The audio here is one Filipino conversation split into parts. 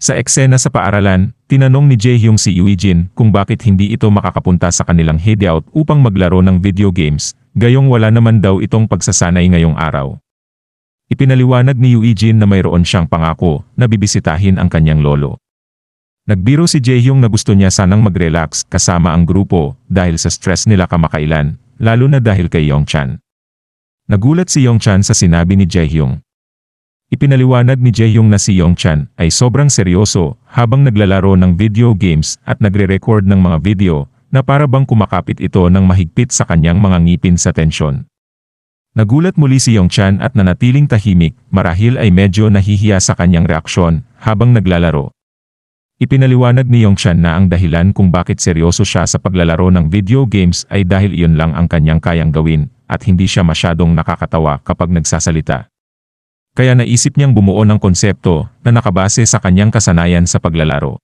Sa eksena sa paaralan, tinanong ni Jaehyung si Eugene kung bakit hindi ito makakapunta sa kanilang hideout upang maglaro ng video games, gayong wala naman daw itong pagsasanay ngayong araw. Ipinaliwanag ni Eugene na mayroon siyang pangako na bibisitahin ang kanyang lolo. Nagbiro si Jaehyung na gusto niya sanang mag-relax kasama ang grupo dahil sa stress nila kamakailan, lalo na dahil kay Yongchan. Nagulat si Yongchan sa sinabi ni Jaehyung. Ipinaliwanag ni Jaehyung na si Yongchan ay sobrang seryoso habang naglalaro ng video games at nagre-record ng mga video na para bang kumakapit ito ng mahigpit sa kanyang mga ngipin sa tensyon. Nagulat muli si Yongchan at nanatiling tahimik marahil ay medyo nahihiya sa kanyang reaksyon habang naglalaro. Ipinaliwanag ni Yongchan na ang dahilan kung bakit seryoso siya sa paglalaro ng video games ay dahil iyon lang ang kanyang kayang gawin at hindi siya masyadong nakakatawa kapag nagsasalita. Kaya naisip niyang bumuo ng konsepto na nakabase sa kanyang kasanayan sa paglalaro.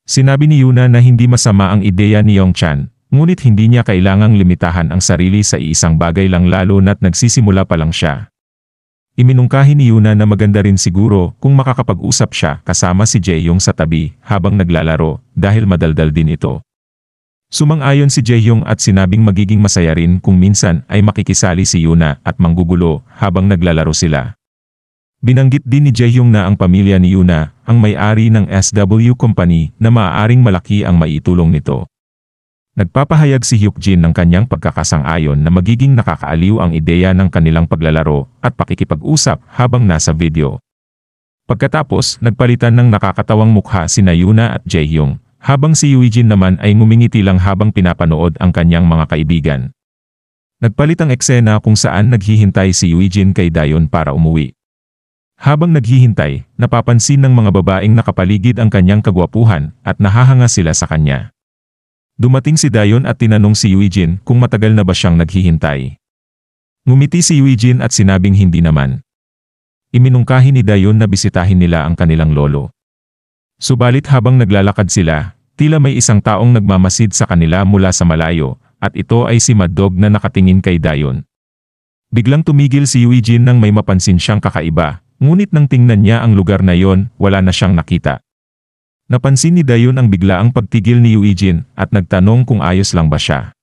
Sinabi ni Yuna na hindi masama ang ideya ni Yongchan, ngunit hindi niya kailangang limitahan ang sarili sa iisang bagay lang lalo na't nagsisimula pa lang siya. Iminungkahi ni Yuna na maganda rin siguro kung makakapag-usap siya kasama si Jaehyung sa tabi habang naglalaro dahil madaldal din ito. Sumang-ayon si Jaehyung at sinabing magiging masaya rin kung minsan ay makikisali si Yuna at manggugulo habang naglalaro sila. Binanggit din ni Jaehyung na ang pamilya ni Yuna ang may-ari ng SW Company na maaaring malaki ang maitulong nito. Nagpapahayag si Hyukjin ng kanyang pagkakasang-ayon na magiging nakakaaliw ang ideya ng kanilang paglalaro at pakikipag-usap habang nasa video. Pagkatapos, nagpalitan ng nakakatawang mukha sina Yuna at Jaehyung, habang si Eugene naman ay ngumingiti lang habang pinapanood ang kanyang mga kaibigan. Nagpalit ang eksena kung saan naghihintay si Eugene kay Dayon para umuwi. Habang naghihintay, napapansin ng mga babaeng nakapaligid ang kanyang kagwapuhan at nahahanga sila sa kanya. Dumating si Dayon at tinanong si Eugene kung matagal na ba siyang naghihintay. Ngumiti si Eugene at sinabing hindi naman. Iminungkahi ni Dayon na bisitahin nila ang kanilang lolo. Subalit habang naglalakad sila, tila may isang taong nagmamasid sa kanila mula sa malayo, at ito ay si Mad Dog na nakatingin kay Dayon. Biglang tumigil si Eugene nang may mapansin siyang kakaiba. Ngunit nang tingnan niya ang lugar na yon, wala na siyang nakita. Napansin ni Dayon ang biglaang pagtigil ni Eugene at nagtanong kung ayos lang ba siya.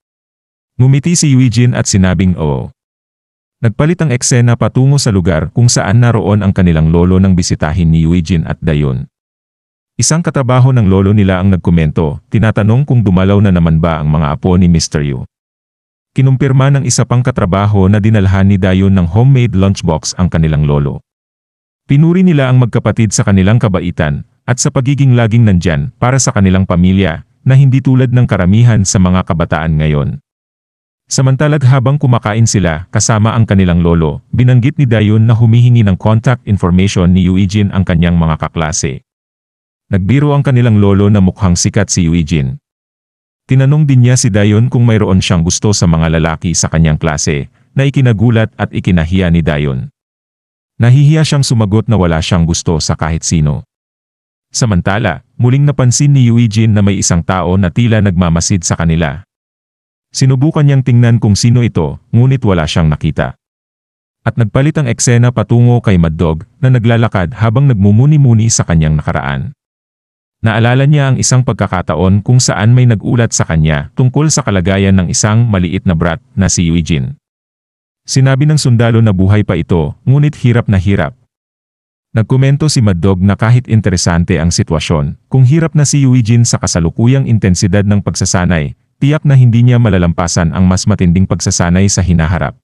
Ngumiti si Eugene at sinabing oo. Nagpalit ang eksena patungo sa lugar kung saan naroon ang kanilang lolo nang bisitahin ni Eugene at Dayon. Isang katrabaho ng lolo nila ang nagkomento, tinatanong kung dumalaw na naman ba ang mga apo ni Mr. Yu. Kinumpirma ng isa pang katrabaho na dinalhan ni Dayon ng homemade lunchbox ang kanilang lolo. Pinuri nila ang magkapatid sa kanilang kabaitan at sa pagiging laging nandyan para sa kanilang pamilya na hindi tulad ng karamihan sa mga kabataan ngayon. Samantalag habang kumakain sila kasama ang kanilang lolo, binanggit ni Dayon na humihingi ng contact information ni Eugene ang kanyang mga kaklase. Nagbiro ang kanilang lolo na mukhang sikat si Eugene. Tinanong din niya si Dayon kung mayroon siyang gusto sa mga lalaki sa kanyang klase, na ikinagulat at ikinahiya ni Dayon. Nahihiya siyang sumagot na wala siyang gusto sa kahit sino. Samantala, muling napansin ni Eugene na may isang tao na tila nagmamasid sa kanila. Sinubukan niyang tingnan kung sino ito, ngunit wala siyang nakita. At nagpalit ang eksena patungo kay Mad Dog na naglalakad habang nagmumuni-muni sa kanyang nakaraan. Naalala niya ang isang pagkakataon kung saan may nagulat sa kanya tungkol sa kalagayan ng isang maliit na brat na si Eugene. Sinabi ng sundalo na buhay pa ito, ngunit hirap na hirap. Nagkomento si Mad Dog na kahit interesante ang sitwasyon, kung hirap na si Eugene sa kasalukuyang intensidad ng pagsasanay, tiyak na hindi niya malalampasan ang mas matinding pagsasanay sa hinaharap.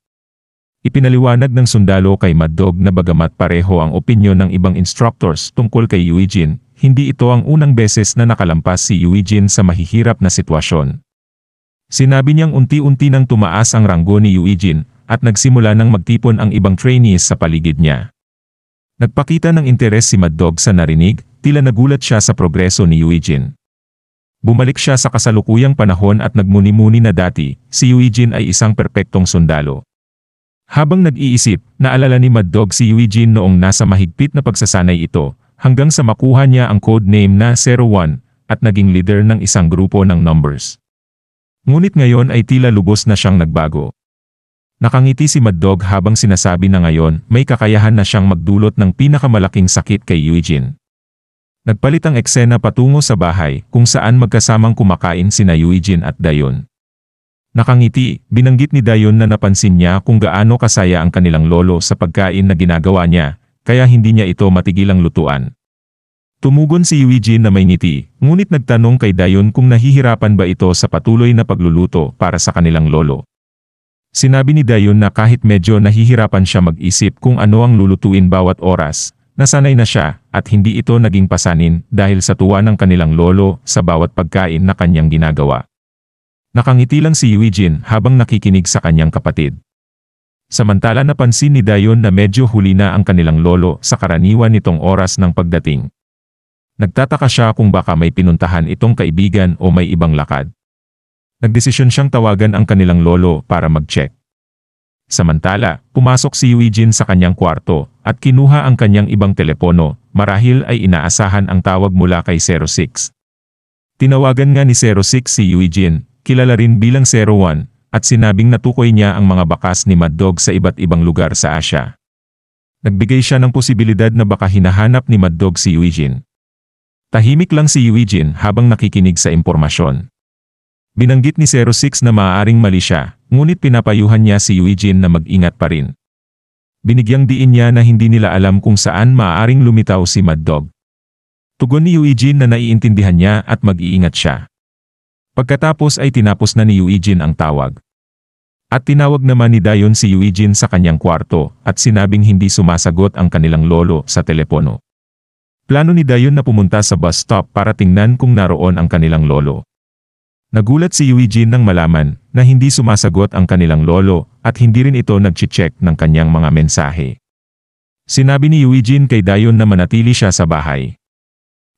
Ipinaliwanag ng sundalo kay Mad Dog na bagamat pareho ang opinyon ng ibang instructors tungkol kay Eugene, hindi ito ang unang beses na nakalampas si Eugene sa mahihirap na sitwasyon. Sinabi niyang unti-unti nang tumaas ang ranggo ni Eugene, at nagsimula nang magtipon ang ibang trainees sa paligid niya. Nagpakita ng interes si Mad Dog sa narinig, tila nagulat siya sa progreso ni Eugene. Bumalik siya sa kasalukuyang panahon at nagmuni-muni na dati, si Eugene ay isang perpektong sundalo. Habang nag-iisip, naalala ni Mad Dog si Eugene noong nasa mahigpit na pagsasanay ito, hanggang sa makuha niya ang code name na 01, at naging leader ng isang grupo ng numbers. Ngunit ngayon ay tila lubos na siyang nagbago. Nakangiti si Mad Dog habang sinasabi na ngayon may kakayahan na siyang magdulot ng pinakamalaking sakit kay Eugene. Nagpalit ang eksena patungo sa bahay kung saan magkasamang kumakain sina Eugene at Dayon. Nakangiti, binanggit ni Dayon na napansin niya kung gaano kasaya ang kanilang lolo sa pagkain na ginagawa niya, kaya hindi niya ito matigilang lutuan. Tumugon si Eugene na may ngiti, ngunit nagtanong kay Dayon kung nahihirapan ba ito sa patuloy na pagluluto para sa kanilang lolo. Sinabi ni Dayon na kahit medyo nahihirapan siya mag-isip kung ano ang lulutuin bawat oras, nasanay na siya at hindi ito naging pasanin dahil sa tuwa ng kanilang lolo sa bawat pagkain na kanyang ginagawa. Nakangiti lang si Eugene habang nakikinig sa kanyang kapatid. Samantala napansin ni Dayon na medyo huli na ang kanilang lolo sa karaniwan nitong oras ng pagdating. Nagtataka siya kung baka may pinuntahan itong kaibigan o may ibang lakad. Nagdesisyon siyang tawagan ang kanilang lolo para mag-check. Samantala, pumasok si Eugene sa kanyang kwarto at kinuha ang kanyang ibang telepono, marahil ay inaasahan ang tawag mula kay 06. Tinawagan nga ni 06 si Eugene, kilala rin bilang 01, at sinabing natukoy niya ang mga bakas ni Mad Dog sa iba't ibang lugar sa Asia. Nagbigay siya ng posibilidad na baka hinahanap ni Mad Dog si Eugene. Tahimik lang si Eugene habang nakikinig sa impormasyon. Binanggit ni 06 na maaaring mali siya, ngunit pinapayuhan niya si Eugene na mag-ingat pa rin. Binigyang diin niya na hindi nila alam kung saan maaaring lumitaw si Mad Dog. Tugon ni Eugene na naiintindihan niya at mag-iingat siya. Pagkatapos ay tinapos na ni Eugene ang tawag. At tinawag naman ni Dayon si Eugene sa kanyang kwarto at sinabing hindi sumasagot ang kanilang lolo sa telepono. Plano ni Dayon na pumunta sa bus stop para tingnan kung naroon ang kanilang lolo. Nagulat si Eugene nang malaman na hindi sumasagot ang kanilang lolo at hindi rin ito nag-check ng kanyang mga mensahe. Sinabi ni Eugene kay Dayon na manatili siya sa bahay.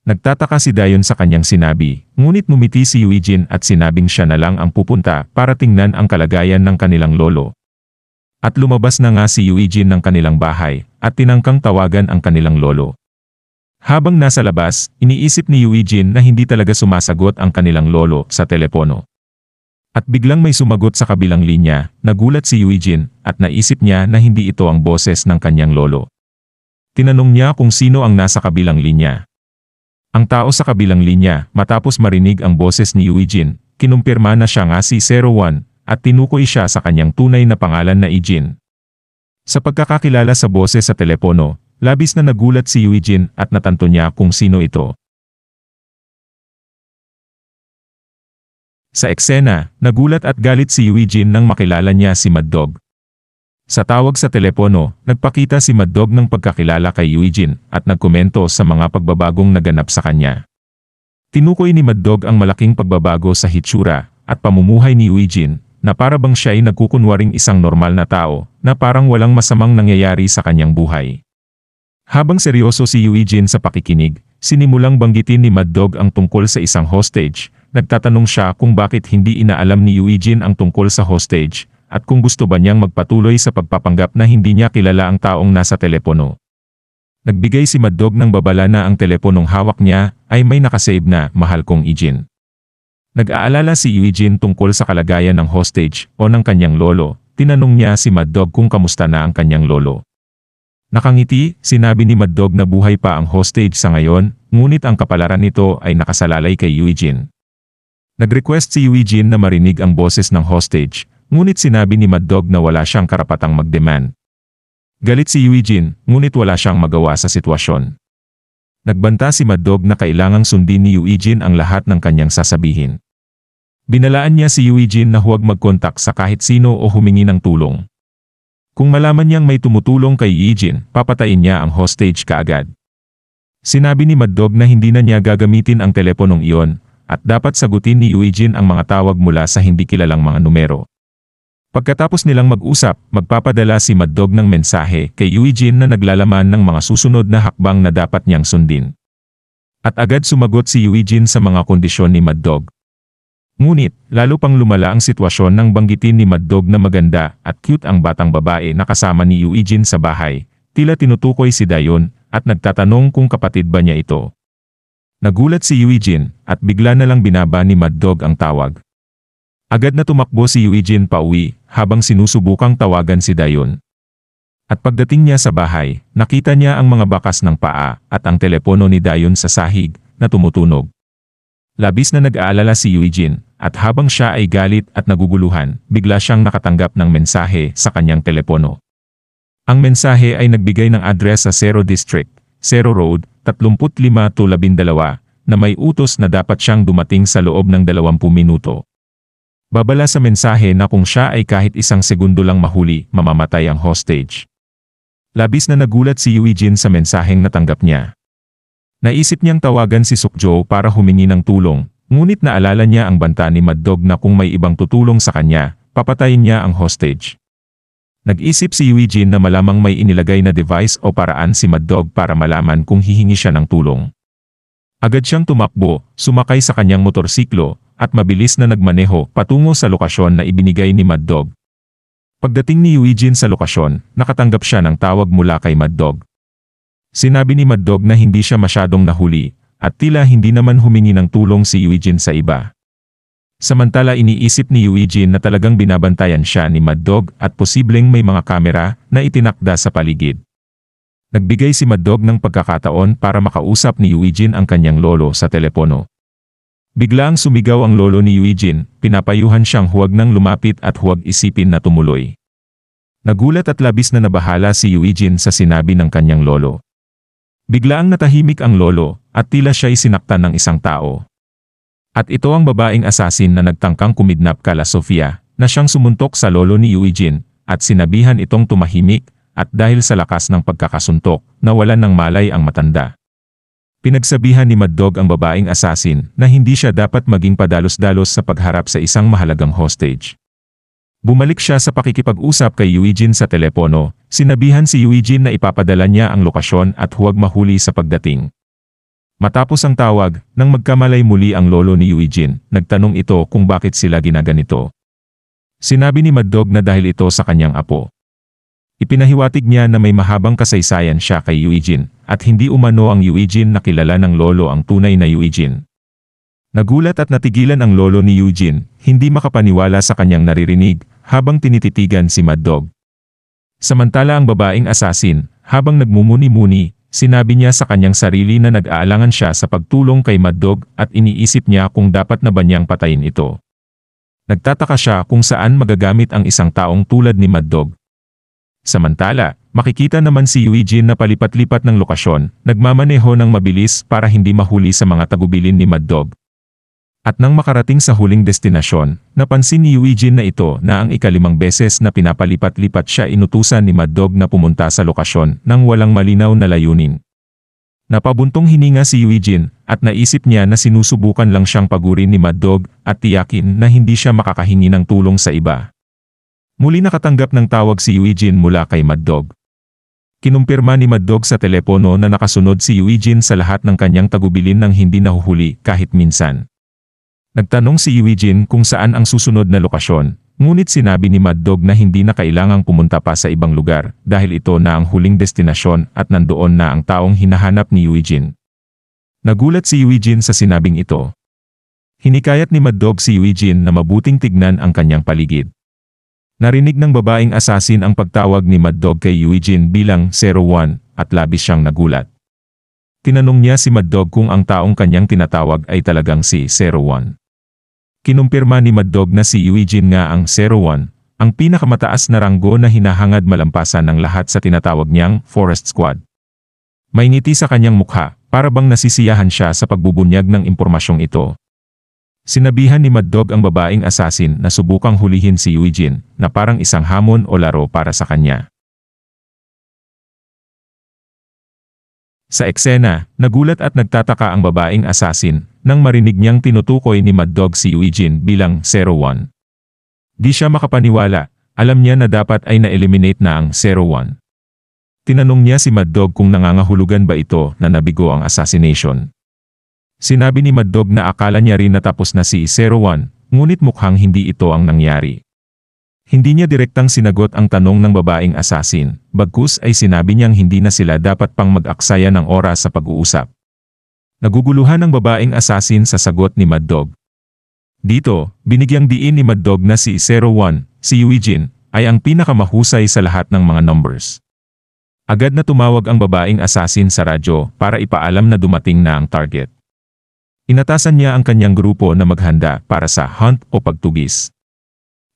Nagtataka si Dayon sa kanyang sinabi, ngunit numiti si Eugene at sinabing siya na lang ang pupunta para tingnan ang kalagayan ng kanilang lolo. At lumabas na nga si Eugene ng kanilang bahay at tinangkang tawagan ang kanilang lolo. Habang nasa labas, iniisip ni Eugene na hindi talaga sumasagot ang kanilang lolo sa telepono. At biglang may sumagot sa kabilang linya, nagulat si Eugene at naisip niya na hindi ito ang boses ng kanyang lolo. Tinanong niya kung sino ang nasa kabilang linya. Ang tao sa kabilang linya, matapos marinig ang boses ni Eugene, kinumpirma na siya nga si 01 at tinukoy siya sa kanyang tunay na pangalan na Eugene. Sa pagkakakilala sa boses sa telepono, labis na nagulat si Eugene at natanto niya kung sino ito. Sa eksena, nagulat at galit si Eugene nang makilala niya si Mad Dog. Sa tawag sa telepono, nagpakita si Mad Dog ng pagkakilala kay Eugene at nagkomento sa mga pagbabagong naganap sa kanya. Tinukoy ni Mad Dog ang malaking pagbabago sa hitsura at pamumuhay ni Eugene na para bang siya ay nagkukunwaring isang normal na tao na parang walang masamang nangyayari sa kanyang buhay. Habang seryoso si Eugene sa pakikinig, sinimulang banggitin ni Mad Dog ang tungkol sa isang hostage. Nagtatanong siya kung bakit hindi inaalam ni Eugene ang tungkol sa hostage, at kung gusto ba niyang magpatuloy sa pagpapanggap na hindi niya kilala ang taong nasa telepono. Nagbigay si Mad Dog ng babala na ang teleponong hawak niya ay may nakasave na "Mahal kong Eugene". Nag-aalala si Eugene tungkol sa kalagayan ng hostage o ng kanyang lolo. Tinanong niya si Mad Dog kung kamusta na ang kanyang lolo. Nakangiti, sinabi ni Mad Dog na buhay pa ang hostage sa ngayon, ngunit ang kapalaran nito ay nakasalalay kay Eugene. Nag-request si Eugene na marinig ang boses ng hostage, ngunit sinabi ni Mad Dog na wala siyang karapatang mag-demand. Galit si Eugene, ngunit wala siyang magawa sa sitwasyon. Nagbanta si Mad Dog na kailangang sundin ni Eugene ang lahat ng kanyang sasabihin. Binalaan niya si Eugene na huwag mag-contact sa kahit sino o humingi ng tulong. Kung malaman niyang may tumutulong kay Eugene, papatayin niya ang hostage kaagad. Sinabi ni Mad Dog na hindi na niya gagamitin ang teleponong iyon, at dapat sagutin ni Eugene ang mga tawag mula sa hindi kilalang mga numero. Pagkatapos nilang mag-usap, magpapadala si Mad Dog ng mensahe kay Eugene na naglalaman ng mga susunod na hakbang na dapat niyang sundin. At agad sumagot si Eugene sa mga kondisyon ni Mad Dog. Ngunit, lalo pang lumala ang sitwasyon nang banggitin ni Mad Dog na maganda at cute ang batang babae na kasama ni Eugene sa bahay. Tila tinutukoy si Dayon at nagtatanong kung kapatid ba niya ito. Nagulat si Eugene at bigla na lang binaba ni Mad Dog ang tawag. Agad na tumakbo si Eugene pauwi habang sinusubukang tawagan si Dayon. At pagdating niya sa bahay, nakita niya ang mga bakas ng paa at ang telepono ni Dayon sa sahig na tumutunog. Labis na nag-aalala si Eugene at habang siya ay galit at naguguluhan, bigla siyang nakatanggap ng mensahe sa kanyang telepono. Ang mensahe ay nagbigay ng address sa Zero District, Zero Road, 35-12 na may utos na dapat siyang dumating sa loob ng 20 minuto. Babala sa mensahe na kung siya ay kahit isang segundo lang mahuli, mamamatay ang hostage. Labis na nagulat si Eugene sa mensaheng natanggap niya. Naisip niyang tawagan si Sukjo para humingi ng tulong, ngunit naalala niya ang banta ni Mad Dog na kung may ibang tutulong sa kanya, papatayin niya ang hostage. Nag-isip si Eugene na malamang may inilagay na device o paraan si Mad Dog para malaman kung hihingi siya ng tulong. Agad siyang tumakbo, sumakay sa kanyang motorsiklo, at mabilis na nagmaneho patungo sa lokasyon na ibinigay ni Mad Dog. Pagdating ni Eugene sa lokasyon, nakatanggap siya ng tawag mula kay Mad Dog. Sinabi ni Mad Dog na hindi siya masyadong nahuli, at tila hindi naman humingi ng tulong si Eugene sa iba. Samantala iniisip ni Eugene na talagang binabantayan siya ni Mad Dog at posibleng may mga kamera na itinakda sa paligid. Nagbigay si Mad Dog ng pagkakataon para makausap ni Eugene ang kanyang lolo sa telepono. Biglaang sumigaw ang lolo ni Eugene, pinapayuhan siyang huwag nang lumapit at huwag isipin na tumuloy. Nagulat at labis na nabahala si Eugene sa sinabi ng kanyang lolo. Biglaang natahimik ang lolo at tila siya'y sinaktan ng isang tao. At ito ang babaeng asasin na nagtangkang kumidnap kala Sofia, na siyang sumuntok sa lolo ni Eugene, at sinabihan itong tumahimik, at dahil sa lakas ng pagkakasuntok, nawalan ng malay ang matanda. Pinagsabihan ni Mad Dog ang babaeng asasin na hindi siya dapat maging padalos-dalos sa pagharap sa isang mahalagang hostage. Bumalik siya sa pakikipag-usap kay Eugene sa telepono, sinabihan si Eugene na ipapadala niya ang lokasyon at huwag mahuli sa pagdating. Matapos ang tawag, nang magkamalay muli ang lolo ni Eugene, nagtanong ito kung bakit sila ginaganito. Sinabi ni Mad Dog na dahil ito sa kanyang apo. Ipinahiwatig niya na may mahabang kasaysayan siya kay Eugene, at hindi umano ang Eugene na kilala ng lolo ang tunay na Eugene. Nagulat at natigilan ang lolo ni Eugene, hindi makapaniwala sa kanyang naririnig, habang tinititigan si Mad Dog. Samantala ang babaeng asasin, habang nagmumuni-muni, sinabi niya sa kanyang sarili na nag-aalangan siya sa pagtulong kay Mad Dog at iniisip niya kung dapat na ba niyang patayin ito. Nagtataka siya kung saan magagamit ang isang taong tulad ni Mad Dog. Samantala, makikita naman si Eugene na palipat-lipat ng lokasyon, nagmamaneho ng mabilis para hindi mahuli sa mga tagubilin ni Mad Dog. At nang makarating sa huling destinasyon, napansin ni Eugene na ito na ang ika-5 beses na pinapalipat-lipat siya inutusan ni Mad Dog na pumunta sa lokasyon nang walang malinaw na layunin. Napabuntong hininga si Eugene at naisip niya na sinusubukan lang siyang pagurin ni Mad Dog at tiyakin na hindi siya makakahingi ng tulong sa iba. Muli nakatanggap ng tawag si Eugene mula kay Mad Dog. Kinumpirma ni Mad Dog sa telepono na nakasunod si Eugene sa lahat ng kanyang tagubilin nang hindi nahuhuli kahit minsan. Nagtanong si Eugene kung saan ang susunod na lokasyon, ngunit sinabi ni Mad Dog na hindi na kailangang pumunta pa sa ibang lugar dahil ito na ang huling destinasyon at nandoon na ang taong hinahanap ni Eugene. Nagulat si Eugene sa sinabing ito. Hinikayat ni Mad Dog si Eugene na mabuting tignan ang kanyang paligid. Narinig ng babaeng asasin ang pagtawag ni Mad Dog kay Eugene bilang 01 at labis siyang nagulat. Tinanong niya si Mad Dog kung ang taong kanyang tinatawag ay talagang si 01. Kinumpirma ni Mad Dog na si Eugene nga ang 01, ang pinakamataas na ranggo na hinahangad malampasan ng lahat sa tinatawag niyang Forest Squad. May ngiti sa kanyang mukha, para bang nasisiyahan siya sa pagbubunyag ng impormasyong ito. Sinabihan ni Mad Dog ang babaeng asasin na subukang hulihin si Eugene, na parang isang hamon o laro para sa kanya. Sa eksena, nagulat at nagtataka ang babaeng asasin nang marinig niyang tinutukoy ni Mad Dog si Eugene bilang 01. Di siya makapaniwala, alam niya na dapat ay na-eliminate na ang 01. Tinanong niya si Mad Dog kung nangangahulugan ba ito na nabigo ang assassination. Sinabi ni Mad Dog na akala niya rin natapos na si 01, ngunit mukhang hindi ito ang nangyari. Hindi niya direktang sinagot ang tanong ng babaeng asasin, bagkus ay sinabi niyang hindi na sila dapat pang mag-aksaya ng oras sa pag-uusap. Naguguluhan ang babaeng asasin sa sagot ni Mad Dog. Dito, binigyang diin ni Mad Dog na si 01, si Eugene, ay ang pinakamahusay sa lahat ng mga numbers. Agad na tumawag ang babaeng assassin sa radyo para ipaalam na dumating na ang target. Inatasan niya ang kanyang grupo na maghanda para sa hunt o pagtugis.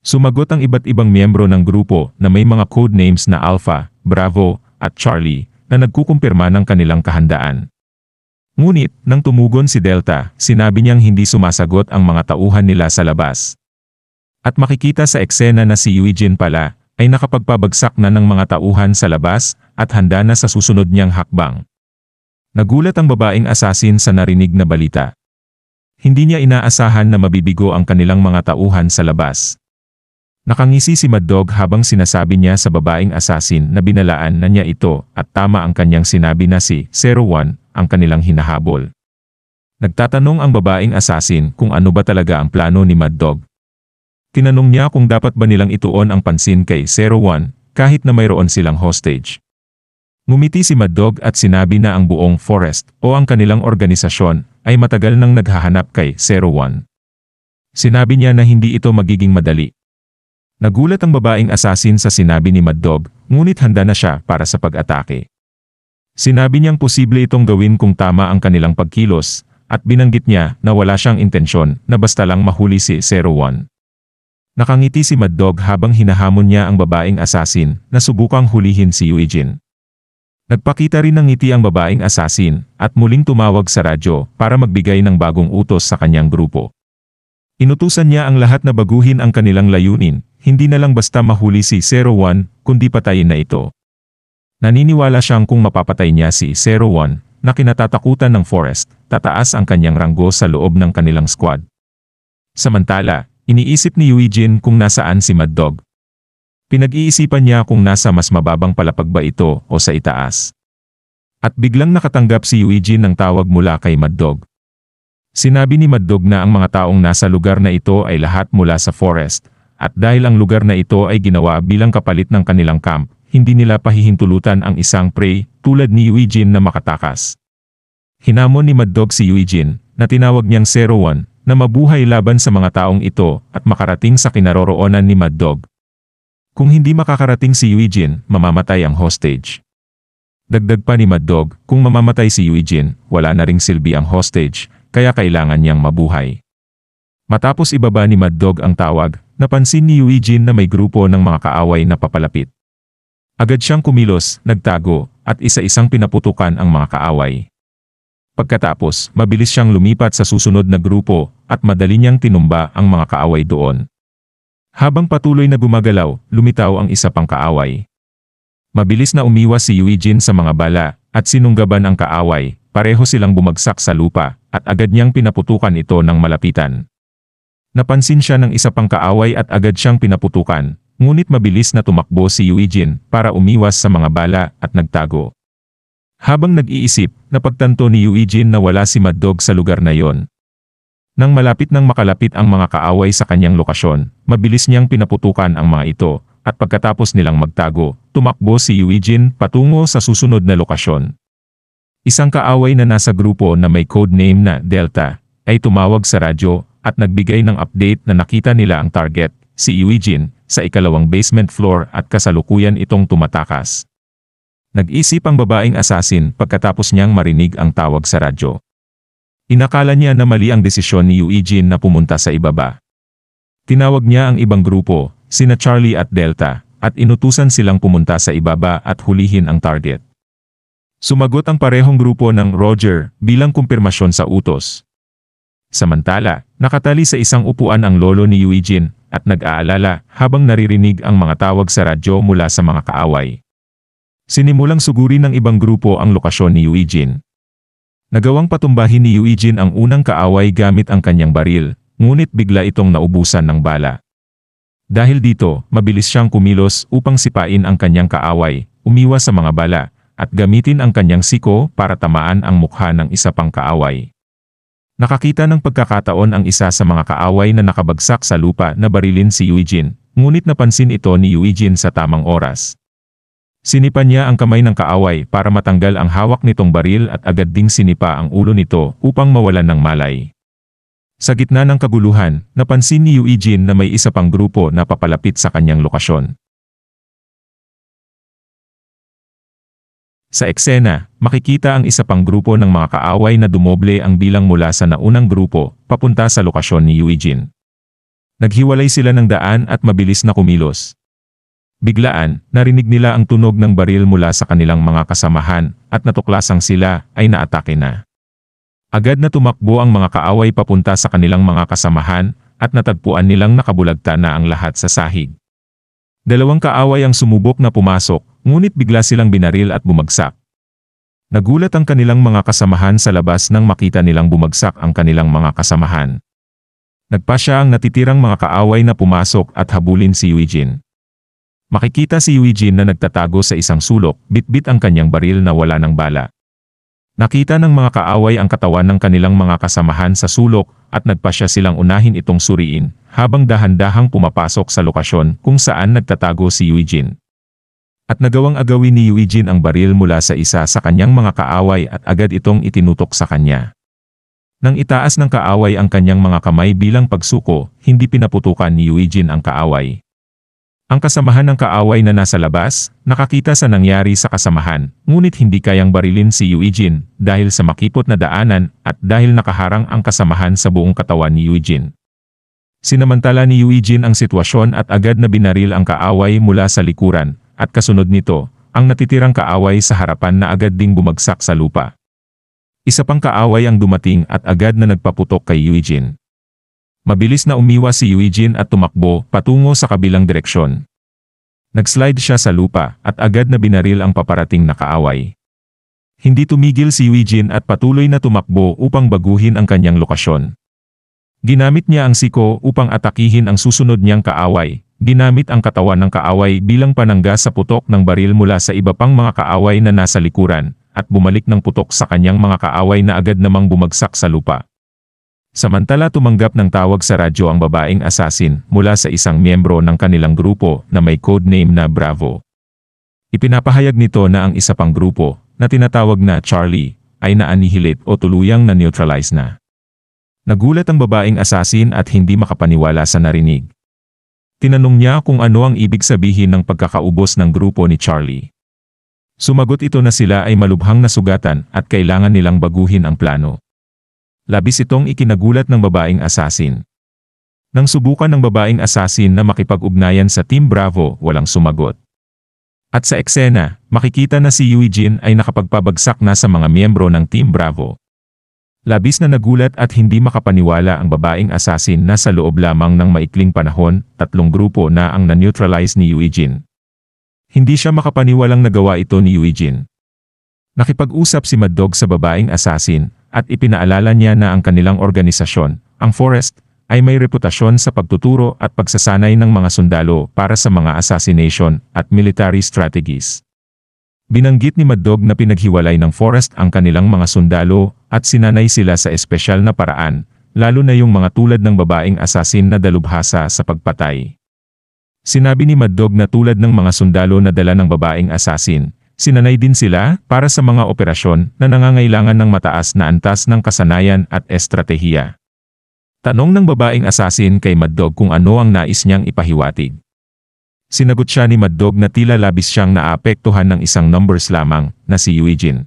Sumagot ang iba't ibang miyembro ng grupo na may mga code names na Alpha, Bravo, at Charlie na nagkukumpirma ng kanilang kahandaan. Ngunit, nang tumugon si Delta, sinabi niyang hindi sumasagot ang mga tauhan nila sa labas. At makikita sa eksena na si Eugene pala ay nakapagpabagsak na ng mga tauhan sa labas at handa na sa susunod niyang hakbang. Nagulat ang babaeng assassin sa narinig na balita. Hindi niya inaasahan na mabibigo ang kanilang mga tauhan sa labas. Nakangisi si Mad Dog habang sinasabi niya sa babaeng assassin na binalaan na niya ito at tama ang kanyang sinabi na si 01 ang kanilang hinahabol. Nagtatanong ang babaeng assassin kung ano ba talaga ang plano ni Mad Dog. Tinanong niya kung dapat ba nilang ituon ang pansin kay 01 kahit na mayroon silang hostage. Ngumiti si Mad Dog at sinabi na ang buong forest o ang kanilang organisasyon ay matagal nang naghahanap kay 01. Sinabi niya na hindi ito magiging madali. Nagulat ang babaeng assassin sa sinabi ni Mad Dog, ngunit handa na siya para sa pag-atake. Sinabi niyang posible itong gawin kung tama ang kanilang pagkilos, at binanggit niya na wala siyang intensyon na basta lang mahuli si 01. Nakangiti si Mad Dog habang hinahamon niya ang babaeng assassin na subukang hulihin si Eugene. Nagpakita rin ng ngiti ang babaeng assassin at muling tumawag sa radyo para magbigay ng bagong utos sa kanyang grupo. Inutusan niya ang lahat na baguhin ang kanilang layunin, hindi na lang basta mahuli si 01 kundi patayin na ito. Naniniwala siyang kung mapapatay niya si 01 na kinatatakutan ng forest, tataas ang kanyang ranggo sa loob ng kanilang squad. Samantala, iniisip ni Eugene kung nasaan si Mad Dog. Pinag-iisipan niya kung nasa mas mababang palapag ba ito o sa itaas. At biglang nakatanggap si Eugene ng tawag mula kay Mad Dog. Sinabi ni Mad Dog na ang mga taong nasa lugar na ito ay lahat mula sa forest, at dahil ang lugar na ito ay ginawa bilang kapalit ng kanilang camp, hindi nila pahihintulutan ang isang prey tulad ni Eugene na makatakas. Hinamon ni Mad Dog si Eugene na tinawag niyang 01 na mabuhay laban sa mga taong ito at makarating sa kinaroroonan ni Mad Dog. Kung hindi makakarating si Eugene, mamamatay ang hostage. Dagdag pa ni Mad Dog, kung mamamatay si Eugene, wala na ring silbi ang hostage, kaya kailangan niyang mabuhay. Matapos ibaba ni Mad Dog ang tawag, napansin ni Eugene na may grupo ng mga kaaway na papalapit. Agad siyang kumilos, nagtago, at isa-isang pinaputukan ang mga kaaway. Pagkatapos, mabilis siyang lumipat sa susunod na grupo, at madali niyang tinumba ang mga kaaway doon. Habang patuloy na gumagalaw, lumitaw ang isa pang kaaway. Mabilis na umiwas si Eugene sa mga bala, at sinunggaban ang kaaway, pareho silang bumagsak sa lupa, at agad niyang pinaputukan ito ng malapitan. Napansin siya ng isa pang kaaway at agad siyang pinaputukan, ngunit mabilis na tumakbo si Eugene para umiwas sa mga bala at nagtago. Habang nag-iisip, napagtanto ni Eugene na wala si Mad Dog sa lugar na yon. Nang malapit nang makalapit ang mga kaaway sa kanyang lokasyon, mabilis niyang pinaputukan ang mga ito, at pagkatapos nilang magtago, tumakbo si Eugene patungo sa susunod na lokasyon. Isang kaaway na nasa grupo na may code name na Delta, ay tumawag sa radyo, at nagbigay ng update na nakita nila ang target, si Eugene, sa ikalawang basement floor at kasalukuyan itong tumatakas. Nag-isip ang babaeng assassin pagkatapos niyang marinig ang tawag sa radyo. Inakala niya na mali ang desisyon ni Eugene na pumunta sa ibaba. Tinawag niya ang ibang grupo, sina Charlie at Delta, at inutusan silang pumunta sa ibaba at hulihin ang target. Sumagot ang parehong grupo ng Roger bilang kumpirmasyon sa utos. Samantala, nakatali sa isang upuan ang lolo ni Eugene at nag-aalala habang naririnig ang mga tawag sa radyo mula sa mga kaaway. Sinimulang sugurin ng ibang grupo ang lokasyon ni Eugene. Nagawang patumbahin ni Eugene ang unang kaaway gamit ang kanyang baril, ngunit bigla itong naubusan ng bala. Dahil dito, mabilis siyang kumilos upang sipain ang kanyang kaaway, umiwas sa mga bala, at gamitin ang kanyang siko para tamaan ang mukha ng isa pang kaaway. Nakakita ng pagkakataon ang isa sa mga kaaway na nakabagsak sa lupa na barilin si Eugene, ngunit napansin ito ni Eugene sa tamang oras. Sinipa niya ang kamay ng kaaway para matanggal ang hawak nitong baril at agad ding sinipa ang ulo nito upang mawalan ng malay. Sa gitna ng kaguluhan, napansin ni Eugene na may isa pang grupo na papalapit sa kanyang lokasyon. Sa eksena, makikita ang isa pang grupo ng mga kaaway na dumoble ang bilang mula sa naunang grupo, papunta sa lokasyon ni Eugene. Naghiwalay sila ng daan at mabilis na kumilos. Biglaan, narinig nila ang tunog ng baril mula sa kanilang mga kasamahan, at natuklasang sila ay naatake na. Agad na tumakbo ang mga kaaway papunta sa kanilang mga kasamahan, at natagpuan nilang nakabulagta na ang lahat sa sahig. Dalawang kaaway ang sumubok na pumasok, ngunit bigla silang binaril at bumagsak. Nagulat ang kanilang mga kasamahan sa labas nang makita nilang bumagsak ang kanilang mga kasamahan. Nagpasya ang natitirang mga kaaway na pumasok at habulin si Eugene. Makikita si Eugene na nagtatago sa isang sulok, bitbit ang kanyang baril na wala ng bala. Nakita ng mga kaaway ang katawan ng kanilang mga kasamahan sa sulok at nagpasya silang unahin itong suriin, habang dahan-dahang pumapasok sa lokasyon kung saan nagtatago si Eugene. At nagawang agawin ni Eugene ang baril mula sa isa sa kanyang mga kaaway at agad itong itinutok sa kanya. Nang itaas ng kaaway ang kanyang mga kamay bilang pagsuko, hindi pinaputukan ni Eugene ang kaaway. Ang kasamahan ng kaaway na nasa labas, nakakita sa nangyari sa kasamahan, ngunit hindi kayang barilin si Eugene dahil sa makipot na daanan at dahil nakaharang ang kasamahan sa buong katawan ni Eugene. Sinamantala ni Eugene ang sitwasyon at agad na binaril ang kaaway mula sa likuran, at kasunod nito, ang natitirang kaaway sa harapan na agad ding bumagsak sa lupa. Isa pang kaaway ang dumating at agad na nagpaputok kay Eugene. Mabilis na umiwas si Eugene at tumakbo patungo sa kabilang direksyon. Nagslide siya sa lupa at agad na binaril ang paparating na kaaway. Hindi tumigil si Eugene at patuloy na tumakbo upang baguhin ang kanyang lokasyon. Ginamit niya ang siko upang atakihin ang susunod niyang kaaway. Ginamit ang katawan ng kaaway bilang panangga sa putok ng baril mula sa iba pang mga kaaway na nasa likuran, at bumalik ng putok sa kanyang mga kaaway na agad namang bumagsak sa lupa. Samantala tumanggap ng tawag sa radyo ang babaeng assassin mula sa isang miyembro ng kanilang grupo na may codename na Bravo. Ipinapahayag nito na ang isa pang grupo, na tinatawag na Charlie, ay na-annihilate o tuluyang na-neutralize na. Nagulat ang babaeng assassin at hindi makapaniwala sa narinig. Tinanong niya kung ano ang ibig sabihin ng pagkakaubos ng grupo ni Charlie. Sumagot ito na sila ay malubhang nasugatan at kailangan nilang baguhin ang plano. Labis itong ikinagulat ng babaeng assassin. Nang subukan ng babaeng assassin na makipag-ugnayan sa Team Bravo, walang sumagot. At sa eksena, makikita na si Eugene ay nakapagpabagsak na sa mga miyembro ng Team Bravo. Labis na nagulat at hindi makapaniwala ang babaeng assassin na sa loob lamang ng maikling panahon, 3 grupo na ang na-neutralize ni Eugene. Hindi siya makapaniwalang nagawa ito ni Eugene. Nakipag-usap si Mad Dog sa babaeng assassin, at ipinaalala niya na ang kanilang organisasyon, ang Forest, ay may reputasyon sa pagtuturo at pagsasanay ng mga sundalo para sa mga assassination at military strategies. Binanggit ni Mad Dog na pinaghiwalay ng Forest ang kanilang mga sundalo at sinanay sila sa espesyal na paraan, lalo na yung mga tulad ng babaeng assassin na dalubhasa sa pagpatay. Sinabi ni Mad Dog na tulad ng mga sundalo na dala ng babaeng assassin, sinanay din sila para sa mga operasyon na nangangailangan ng mataas na antas ng kasanayan at estratehiya. Tanong ng babaeng assassin kay Mad Dog kung ano ang nais niyang ipahiwatig. Sinagot siya ni Mad Dog na tila labis siyang naapektuhan ng isang numbers lamang, na si Eugene.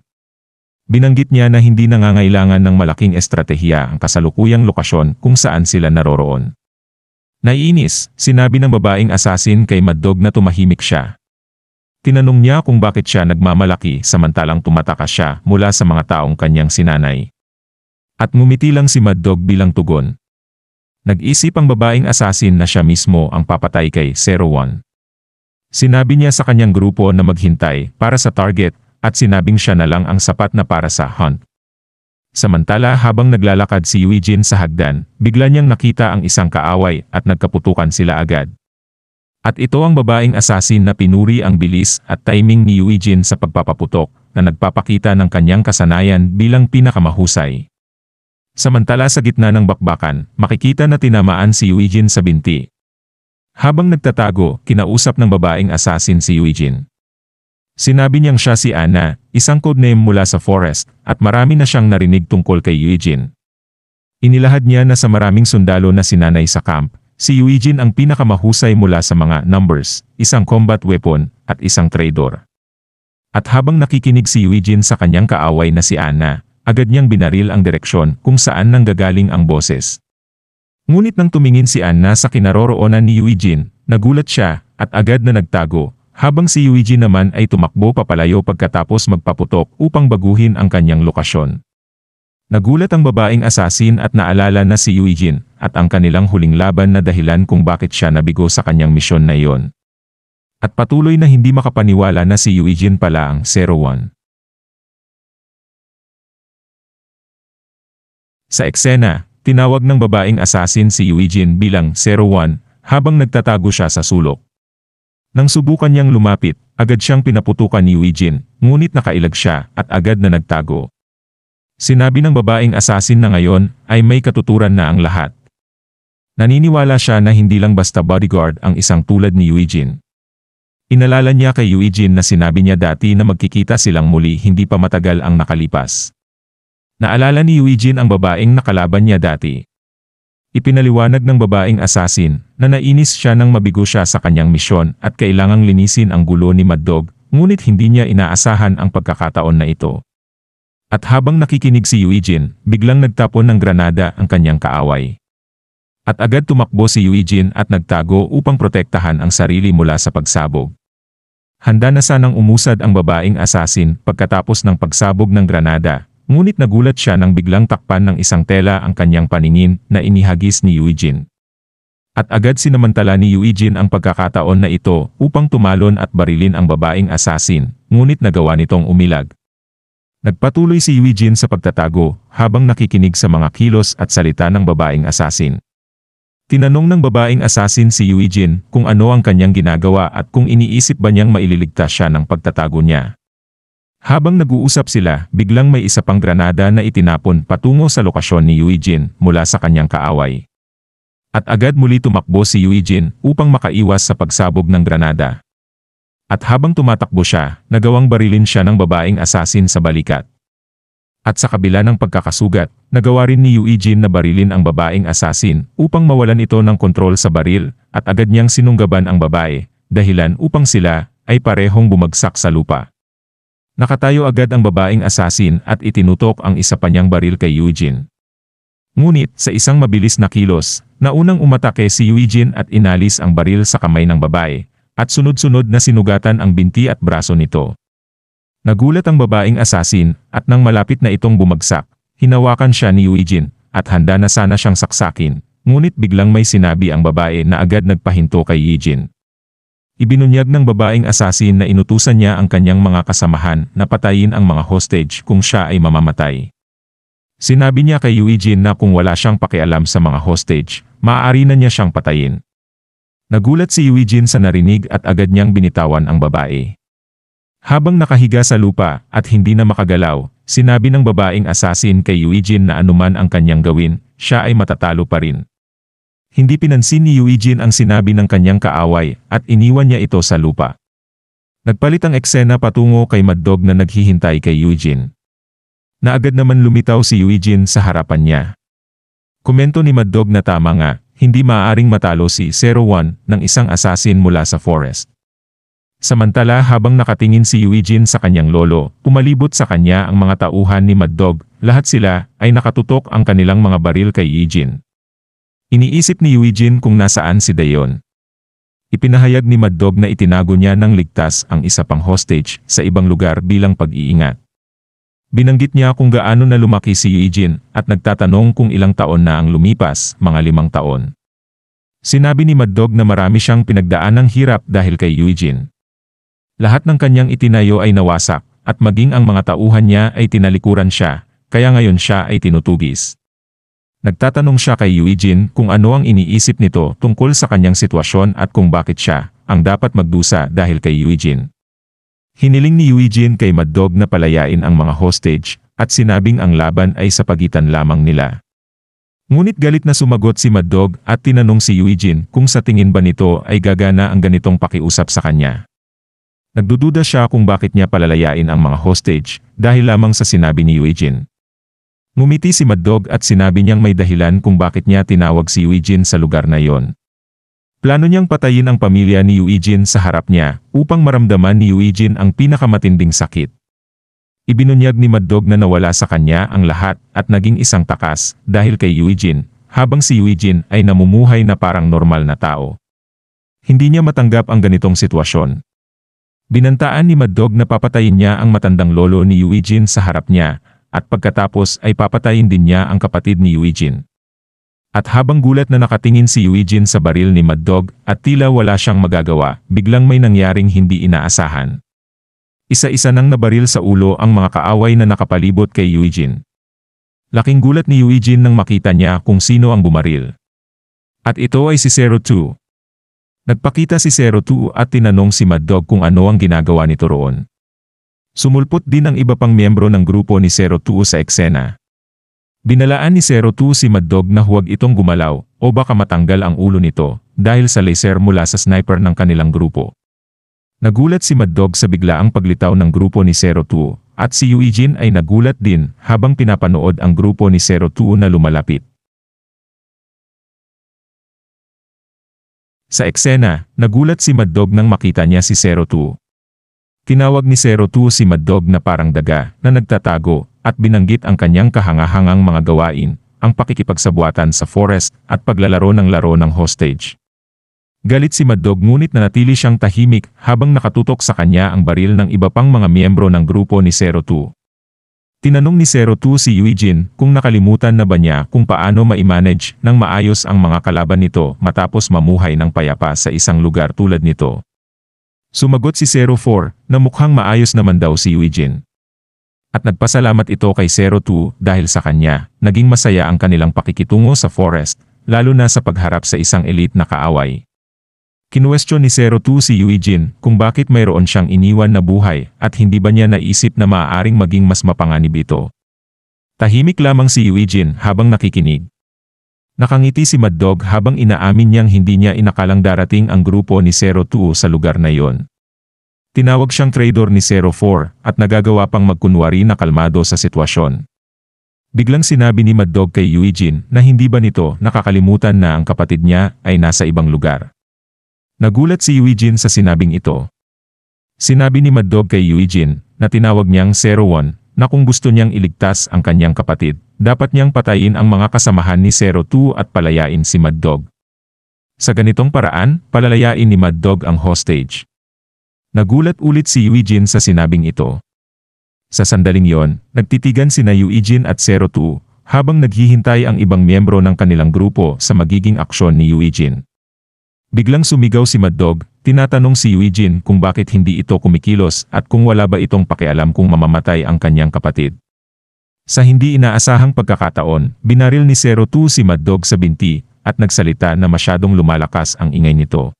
Binanggit niya na hindi nangangailangan ng malaking estratehiya ang kasalukuyang lokasyon kung saan sila naroroon. Naiinis, sinabi ng babaeng assassin kay Mad Dog na tumahimik siya. Tinanong niya kung bakit siya nagmamalaki samantalang tumatakas siya mula sa mga taong kanyang sinanay. At ngumiti lang si Mad Dog bilang tugon. Nag-isip ang babaeng assassin na siya mismo ang papatay kay 01. Sinabi niya sa kanyang grupo na maghintay para sa target at sinabing siya na lang ang sapat na para sa hunt. Samantala habang naglalakad si Eugene sa hagdan, bigla niyang nakita ang isang kaaway at nagkaputukan sila agad. At ito ang babaeng assassin na pinuri ang bilis at timing ni Eugene sa pagpapaputok na nagpapakita ng kanyang kasanayan bilang pinakamahusay. Samantala sa gitna ng bakbakan, makikita na tinamaan si Eugene sa binti. Habang nagtatago, kinausap ng babaeng assassin si Eugene. Sinabi niyang siya si Anna, isang codename mula sa Forest, at marami na siyang narinig tungkol kay Eugene. Inilahad niya na sa maraming sundalo na sinanay sa camp, si Eugene ang pinakamahusay mula sa mga numbers, isang combat weapon, at isang traidor. At habang nakikinig si Eugene sa kanyang kaaway na si Anna, agad niyang binaril ang direksyon kung saan nanggagaling ang boses. Ngunit nang tumingin si Anna sa kinaroroonan ni Eugene, nagulat siya at agad na nagtago, habang si Eugene naman ay tumakbo papalayo pagkatapos magpaputok upang baguhin ang kanyang lokasyon. Nagulat ang babaeng asasin at naalala na si Eugene at ang kanilang huling laban na dahilan kung bakit siya nabigo sa kanyang misyon na iyon. At patuloy na hindi makapaniwala na si Eugene pala ang 01. Sa eksena, tinawag ng babaeng asasin si Eugene bilang 01 habang nagtatago siya sa sulok. Nang subukan niyang lumapit, agad siyang pinaputukan ni Eugene, ngunit nakailag siya at agad na nagtago. Sinabi ng babaeng asasin na ngayon ay may katuturan na ang lahat. Naniniwala siya na hindi lang basta bodyguard ang isang tulad ni Eugene. Inalala niya kay Eugene na sinabi niya dati na magkikita silang muli hindi pa matagal ang nakalipas. Naalala ni Eugene ang babaeng nakalaban niya dati. Ipinaliwanag ng babaeng asasin na nainis siya nang mabigo siya sa kanyang misyon at kailangang linisin ang gulo ni Mad Dog, ngunit hindi niya inaasahan ang pagkakataon na ito. At habang nakikinig si Eugene, biglang nagtapon ng granada ang kanyang kaaway. At agad tumakbo si Eugene at nagtago upang protektahan ang sarili mula sa pagsabog. Handa na sanang umusad ang babaeng asasin pagkatapos ng pagsabog ng granada, ngunit nagulat siya nang biglang takpan ng isang tela ang kanyang paningin na inihagis ni Eugene. At agad sinamantala ni Eugene ang pagkakataon na ito upang tumalon at barilin ang babaeng asasin, ngunit nagawa nitong umilag. Nagpatuloy si Eugene sa pagtatago habang nakikinig sa mga kilos at salita ng babaeng asasin. Tinanong ng babaeng asasin si Eugene kung ano ang kanyang ginagawa at kung iniisip ba niyang maililigtas siya ng pagtatago niya. Habang nag-uusap sila, biglang may isa pang granada na itinapon patungo sa lokasyon ni Eugene mula sa kanyang kaaway. At agad muli tumakbo si Eugene upang makaiwas sa pagsabog ng granada. At habang tumatakbo siya, nagawang barilin siya ng babaeng asasin sa balikat. At sa kabila ng pagkakasugat, nagawa rin ni Eugene na barilin ang babaeng asasin upang mawalan ito ng kontrol sa baril at agad niyang sinunggaban ang babae, dahilan upang sila ay parehong bumagsak sa lupa. Nakatayo agad ang babaeng asasin at itinutok ang isa pa niyang baril kay Eugene. Ngunit sa isang mabilis na kilos, naunang umatake si Eugene at inalis ang baril sa kamay ng babae, at sunod-sunod na sinugatan ang binti at braso nito. Nagulat ang babaeng asasin at nang malapit na itong bumagsak, hinawakan siya ni Eugene at handa na sana siyang saksakin, ngunit biglang may sinabi ang babae na agad nagpahinto kay Eugene. Ibinunyag ng babaeng asasin na inutusan niya ang kanyang mga kasamahan na patayin ang mga hostage kung siya ay mamamatay. Sinabi niya kay Eugene na kung wala siyang pakialam sa mga hostage, maaari na niya siyang patayin. Nagulat si Eugene sa narinig at agad niyang binitawan ang babae. Habang nakahiga sa lupa at hindi na makagalaw, sinabi ng babaeng asasin kay Eugene na anuman ang kanyang gawin, siya ay matatalo pa rin. Hindi pinansin ni Eugene ang sinabi ng kanyang kaaway at iniwan niya ito sa lupa. Nagpalit ang eksena patungo kay Mad Dog na naghihintay kay Eugene. Na agad naman lumitaw si Eugene sa harapan niya. Komento ni Mad Dog na tama nga, hindi maaaring matalo si 01 ng isang assassin mula sa forest. Samantala habang nakatingin si Eugene sa kanyang lolo, pumalibot sa kanya ang mga tauhan ni Mad Dog, lahat sila ay nakatutok ang kanilang mga baril kay Eugene. Iniisip ni Eugene kung nasaan si Dayon. Ipinahayag ni Mad Dog na itinago niya ng ligtas ang isa pang hostage sa ibang lugar bilang pag-iingat. Binanggit niya kung gaano na lumaki si Eugene at nagtatanong kung ilang taon na ang lumipas, mga 5 taon. Sinabi ni Mad Dog na marami siyang pinagdaan ng hirap dahil kay Eugene. Lahat ng kanyang itinayo ay nawasak at maging ang mga tauhan niya ay tinalikuran siya, kaya ngayon siya ay tinutugis. Nagtatanong siya kay Eugene kung ano ang iniisip nito tungkol sa kanyang sitwasyon at kung bakit siya ang dapat magdusa dahil kay Eugene. Hiniling ni Eugene kay Mad Dog na palayain ang mga hostage at sinabing ang laban ay sa pagitan lamang nila. Ngunit galit na sumagot si Mad Dog at tinanong si Eugene kung sa tingin ba nito ay gagana ang ganitong pakiusap sa kanya. Nagdududa siya kung bakit niya palalayain ang mga hostage dahil lamang sa sinabi ni Eugene. Ngumiti si Mad Dog at sinabi niyang may dahilan kung bakit niya tinawag si Eugene sa lugar na yon. Plano niyang patayin ang pamilya ni Eugene sa harap niya upang maramdaman ni Eugene ang pinakamatinding sakit. Ibinunyag ni Mad Dog na nawala sa kanya ang lahat at naging isang takas dahil kay Eugene, habang si Eugene ay namumuhay na parang normal na tao. Hindi niya matanggap ang ganitong sitwasyon. Binantaan ni Mad Dog na papatayin niya ang matandang lolo ni Eugene sa harap niya, at pagkatapos ay papatayin din niya ang kapatid ni Eugene. At habang gulat na nakatingin si Eugene sa baril ni Mad Dog at tila wala siyang magagawa, biglang may nangyaring hindi inaasahan. Isa-isa nang nabaril sa ulo ang mga kaaway na nakapalibot kay Eugene. Laking gulat ni Eugene nang makita niya kung sino ang bumaril. At ito ay si 02. Nagpakita si 02 at tinanong si Mad Dog kung ano ang ginagawa nito roon. Sumulpot din ang iba pang miyembro ng grupo ni 02 sa eksena. Binalaan ni 02 si Mad Dog na huwag itong gumalaw o baka matanggal ang ulo nito dahil sa laser mula sa sniper ng kanilang grupo. Nagulat si Mad Dog sa biglaang paglitaw ng grupo ni 02 at si Eugene ay nagulat din habang pinapanood ang grupo ni 02 na lumalapit. Sa eksena, nagulat si Mad Dog nang makita niya si 02. Tinawag ni 02 si Mad Dog na parang daga na nagtatago at binanggit ang kanyang kahangahangang mga gawain, ang pakikipagsabuatan sa forest at paglalaro ng laro ng hostage. Galit si Mad Dog ngunit nanatili siyang tahimik habang nakatutok sa kanya ang baril ng iba pang mga miyembro ng grupo ni 02. Tinanong ni 02 si Eugene kung nakalimutan na ba niya kung paano ma-manage ng maayos ang mga kalaban nito matapos mamuhay ng payapa sa isang lugar tulad nito. Sumagot si 04 na mukhang maayos naman daw si Eugene. At nagpasalamat ito kay 02 dahil sa kanya, naging masaya ang kanilang pakikitungo sa forest, lalo na sa pagharap sa isang elite na kaaway. Kinuwestiyon ni 02 si Eugene kung bakit mayroon siyang iniwan na buhay at hindi ba niya naisip na maaaring maging mas mapanganib ito. Tahimik lamang si Eugene habang nakikinig. Nakangiti si Mad Dog habang inaamin niyang hindi niya inakalang darating ang grupo ni 02 sa lugar na iyon. Tinawag siyang traitor ni 04 at nagagawa pang magkunwari na kalmado sa sitwasyon. Biglang sinabi ni Mad Dog kay Eugene na hindi ba nito nakakalimutan na ang kapatid niya ay nasa ibang lugar. Nagulat si Eugene sa sinabing ito. Sinabi ni Mad Dog kay Eugene na tinawag niyang 01 na kung gusto niyang iligtas ang kanyang kapatid, dapat niyang patayin ang mga kasamahan ni 02 at palayain si Mad Dog. Sa ganitong paraan, palalayain ni Mad Dog ang hostage. Nagulat ulit si Eugene sa sinabing ito. Sa sandaling yon, nagtitigan sina Eugene at 02 habang naghihintay ang ibang miyembro ng kanilang grupo sa magiging aksyon ni Eugene. Biglang sumigaw si Mad Dog, tinatanong si Eugene kung bakit hindi ito kumikilos at kung wala ba itong pakialam kung mamamatay ang kanyang kapatid. Sa hindi inaasahang pagkakataon, binaril ni 02 si Mad Dog sa binti at nagsalita na masyadong lumalakas ang ingay nito.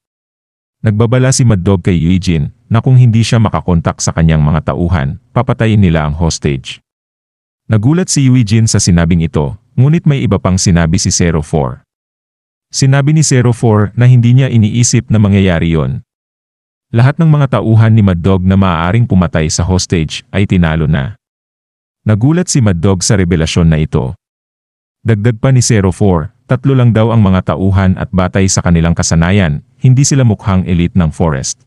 Nagbabala si Mad Dog kay Eugene na kung hindi siya makakontak sa kanyang mga tauhan, papatayin nila ang hostage. Nagulat si Eugene sa sinabing ito, ngunit may iba pang sinabi si 04. Sinabi ni 04 na hindi niya iniisip na mangyayari yon. Lahat ng mga tauhan ni Mad Dog na maaaring pumatay sa hostage ay tinalo na. Nagulat si Mad Dog sa revelasyon na ito. Dagdag pa ni 04, 3 lang daw ang mga tauhan at batay sa kanilang kasanayan, hindi sila mukhang elite ng forest.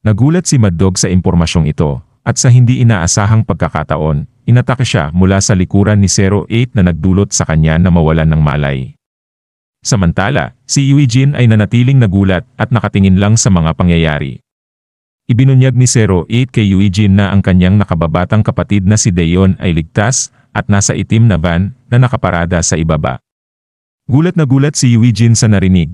Nagulat si Mad Dog sa impormasyong ito, at sa hindi inaasahang pagkakataon, inatake siya mula sa likuran ni 08 na nagdulot sa kanya na mawalan ng malay. Samantala, si Eugene ay nanatiling nagulat at nakatingin lang sa mga pangyayari. Ibinunyag ni 08 kay Eugene na ang kanyang nakababatang kapatid na si Dayon ay ligtas at nasa itim na van na nakaparada sa ibaba. Gulat na gulat si Eugene sa narinig.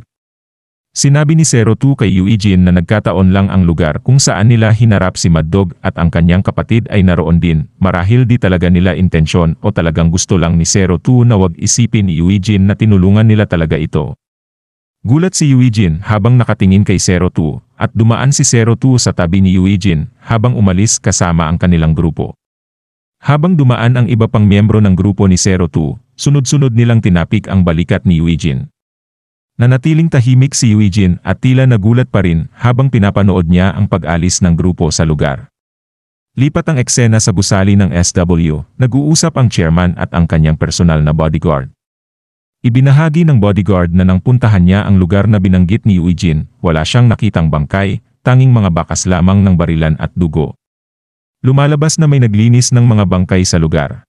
Sinabi ni 02 kay Eugene na nagkataon lang ang lugar kung saan nila hinarap si Mad Dog at ang kanyang kapatid ay naroon din, marahil di talaga nila intensyon o talagang gusto lang ni 02 na wag isipin ni Eugene na tinulungan nila talaga ito. Gulat si Eugene habang nakatingin kay 02 at dumaan si 02 sa tabi ni Eugene habang umalis kasama ang kanilang grupo. Habang dumaan ang iba pang miyembro ng grupo ni 02, sunod-sunod nilang tinapik ang balikat ni Eugene. Nanatiling tahimik si Eugene at tila nagulat pa rin habang pinapanood niya ang pag-alis ng grupo sa lugar. Lipat ang eksena sa gusali ng SW, nag-uusap ang chairman at ang kanyang personal na bodyguard. Ibinahagi ng bodyguard na nang puntahan niya ang lugar na binanggit ni Eugene, wala siyang nakitang bangkay, tanging mga bakas lamang ng barilan at dugo. Lumalabas na may naglinis ng mga bangkay sa lugar.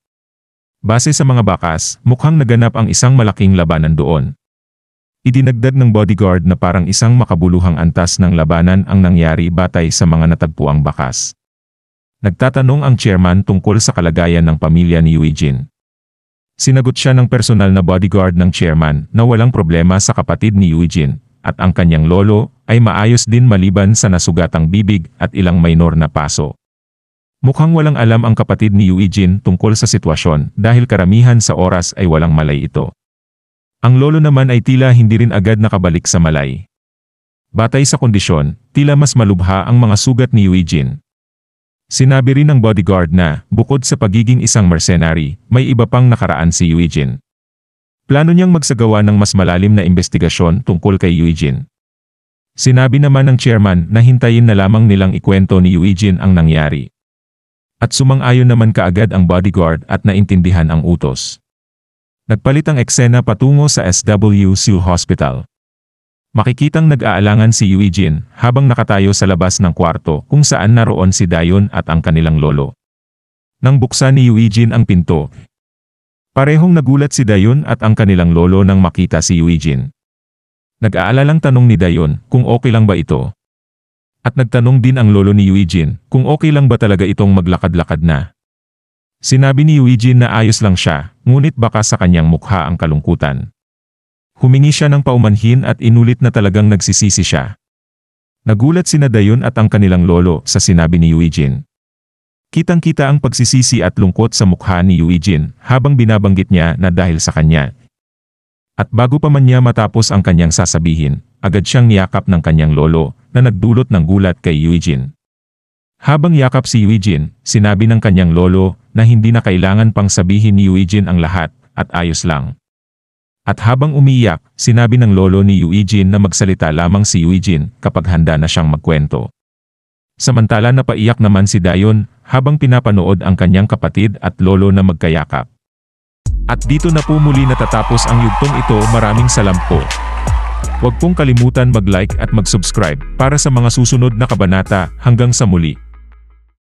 Base sa mga bakas, mukhang naganap ang isang malaking labanan doon. Idinagdag ng bodyguard na parang isang makabuluhang antas ng labanan ang nangyari batay sa mga natagpuang bakas. Nagtatanong ang chairman tungkol sa kalagayan ng pamilya ni Eugene. Sinagot siya ng personal na bodyguard ng chairman na walang problema sa kapatid ni Eugene at ang kanyang lolo ay maayos din maliban sa nasugatang bibig at ilang minor na paso. Mukhang walang alam ang kapatid ni Eugene tungkol sa sitwasyon dahil karamihan sa oras ay walang malay ito. Ang lolo naman ay tila hindi rin agad nakabalik sa malay. Batay sa kondisyon, tila mas malubha ang mga sugat ni Eugene. Sinabi rin ng bodyguard na, bukod sa pagiging isang mercenary, may iba pang nakaraan si Eugene. Plano niyang magsagawa ng mas malalim na investigasyon tungkol kay Eugene. Sinabi naman ng chairman na hintayin na lamang nilang ikwento ni Eugene ang nangyari. At sumang-ayon naman kaagad ang bodyguard at naintindihan ang utos. Nagpalit ang eksena patungo sa SW Hospital. Makikitang nag-aalangan si Eugene habang nakatayo sa labas ng kwarto kung saan naroon si Dayon at ang kanilang lolo. Nang buksan ni Eugene ang pinto, parehong nagulat si Dayon at ang kanilang lolo nang makita si Eugene. Nag-aalalang tanong ni Dayon kung okay lang ba ito. At nagtanong din ang lolo ni Eugene kung okay lang ba talaga itong maglakad-lakad na. Sinabi ni Eugene na ayos lang siya, ngunit baka sa kanyang mukha ang kalungkutan. Humingi siya ng paumanhin at inulit na talagang nagsisisi siya. Nagulat sina Dayon at ang kanilang lolo sa sinabi ni Eugene. Kitang-kita ang pagsisisi at lungkot sa mukha ni Eugene habang binabanggit niya na dahil sa kanya. At bago pa man niya matapos ang kanyang sasabihin, agad siyang niyakap ng kanyang lolo na nagdulot ng gulat kay Eugene. Habang yakap si Eugene, sinabi ng kanyang lolo na hindi na kailangan pang sabihin ni Eugene ang lahat at ayos lang. At habang umiiyak, sinabi ng lolo ni Eugene na magsalita lamang si Eugene kapag handa na siyang magkwento. Samantala napaiyak naman si Dayon habang pinapanood ang kanyang kapatid at lolo na magkayakap. At dito na po muli natatapos ang yugtong ito. Maraming salamat po. Huwag pong kalimutan mag-like at mag-subscribe para sa mga susunod na kabanata. Hanggang sa muli.